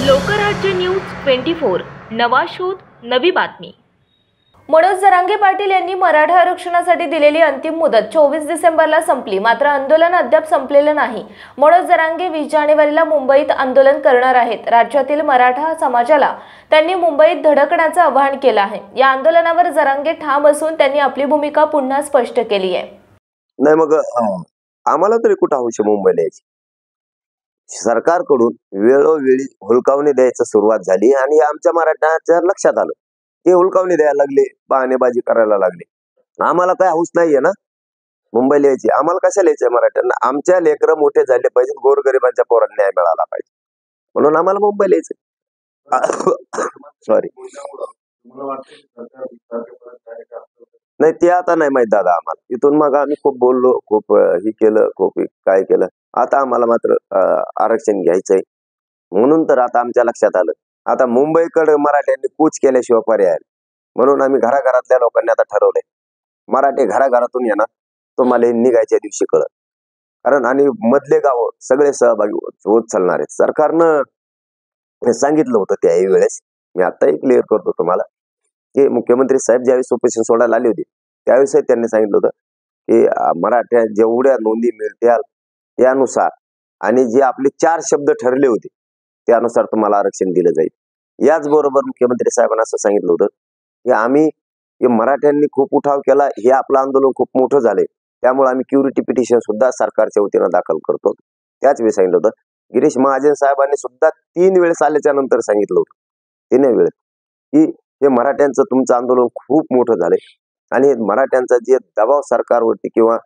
Lokrajya news 24 नवा शोध नवी बातमी। मनोज जरांगे पाटील यांनी मराठा आरक्षणासाठी दिलेली अंतिम मुदत 24 डिसेंबरला संपली, मात्र आंदोलन अद्याप संपलेलं नाही। मनोज जरांगे 20 जानेवारीला मुंबईत आंदोलन करणार आहेत। राज्यातील मराठा समाजाला त्यांनी मुंबईत धडकण्याचं आवाहन केलं आहे। या आंदोलनावर जरांगे ठाम असून त्यांनी आपली भूमिका पुन्हा स्पष्ट केली आहे। नाही मग आम्हाला तरी कुठं हौस मुंबईला यायची? सरकारकडून वेळोवेळी हुलकावणी द्यायची सुरुवात झाली आणि आमच्या मराठ्यांच्या लक्षात आलं ते हुलकावणी द्यायला लागले, बहाणेबाजी करायला लागले। आम्हाला काय हौस नाहीये ना मुंबईला यायची। आम्हाला कशाला यायचंय? मराठ्यांना आमच्या लेकरं मोठे झाले पाहिजेत, गोरगरिबांच्या पोरांना न्याय मिळाला पाहिजे, म्हणून आम्हाला मुंबईला यायचंय। सॉरी, नाही ते आता नाही माहित दादा आम्हाला। इथून मग आम्ही खूप बोललो, खूप हे केलं, खूप काय केलं। आता आम्हाला मात्र आरक्षण घ्यायचंय, म्हणून तर आता आमच्या लक्षात आलं आता मुंबईकडे मराठ्यांनी कूच केल्याशिवाय पर्याय, म्हणून आम्ही घराघरातल्या लोकांनी आता ठरवलंय मराठी घराघरातून येणार, तुम्हाला निघायच्या दिवशी कळत। कारण आणि मधले गाव सगळे सहभागी होत चालणार आहेत। सरकारनं सांगितलं होतं त्याही वेळेस, मी आताही क्लिअर करतो तुम्हाला की मुख्यमंत्री साहेब ज्यावेळेस उपोषण सोडायला आले होते त्यावेळेस त्यांनी सांगितलं होतं की मराठ्या जेवढ्या नोंदी मिळतील त्यानुसार आणि जे आपले 4 शब्द ठरले होते त्यानुसार तुम्हाला आरक्षण दिलं जाईल। याचबरोबर मुख्यमंत्री साहेबांना असं सांगितलं होतं की आम्ही मराठ्यांनी खूप उठाव केला, हे आपलं आंदोलन खूप मोठं झालंय, त्यामुळे आम्ही क्युरिटी पिटिशन सुद्धा सरकारच्या वतीनं दाखल करतो। त्याच वेळी सांगितलं होतं गिरीश महाजन साहेबांनी सुद्धा 3 वेळेस आल्याच्या नंतर सांगितलं होतं 3 वेळेस की हे मराठ्यांचं तुमचं आंदोलन खूप मोठं झालंय आणि मराठ्यांचा जे दबाव सरकारवरती किंवा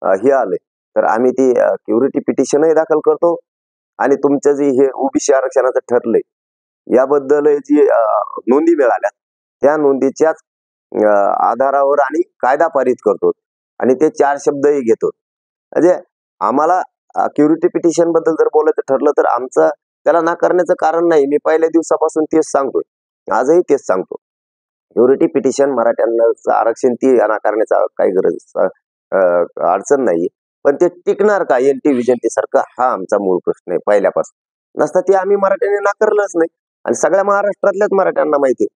हे आलंय तर आम्ही ती क्युरिटी पिटिशनही दाखल करतो आणि तुमचं जे हे ओबीसी आरक्षणाचं ठरलंय याबद्दल जी नोंदी मिळाल्या त्या नोंदीच्याच आधारावर आणि कायदा पारित करतो आणि ते 4 शब्दही घेतो। म्हणजे आम्हाला क्युरिटी पिटिशन बद्दल जर बोलायचं ठरलं तर आमचं त्याला नाकारण्याचं कारण नाही। मी पहिल्या दिवसापासून तेच सांगतोय, आजही तेच सांगतो, क्युरिटी पिटिशन मराठ्यांना आरक्षण ती नाकारण्याचा काही गरज अडचण नाही, पण ते टिकणार का एनटी विजंती सारखं हा आमचा मूळ प्रश्न आहे पहिल्यापासून। नसता ते आम्ही मराठ्यांनी नाकारलंच नाही आणि सगळ्या महाराष्ट्रातल्याच मराठ्यांना माहिती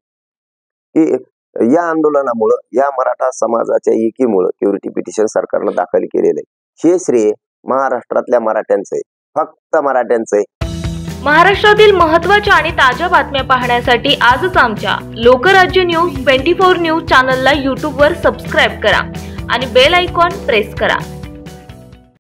की या आंदोलनामुळं या मराठा समाजाच्या एकीमुळं क्युरिटी पिटिशन सरकारनं दाखल केलेलं आहे। हे श्रेय महाराष्ट्रातल्या मराठ्यांचं आहे, फक्त मराठ्यांचं आहे। महाराष्ट्रातील महत्त्वाच्या आणि ताज्या बातम्या पाहण्यासाठी आजच आमच्या लोकराज्य न्यूज 24 न्यूज चॅनलला YouTube वर सबस्क्राईब करा आणि बेल आयकॉन प्रेस करा।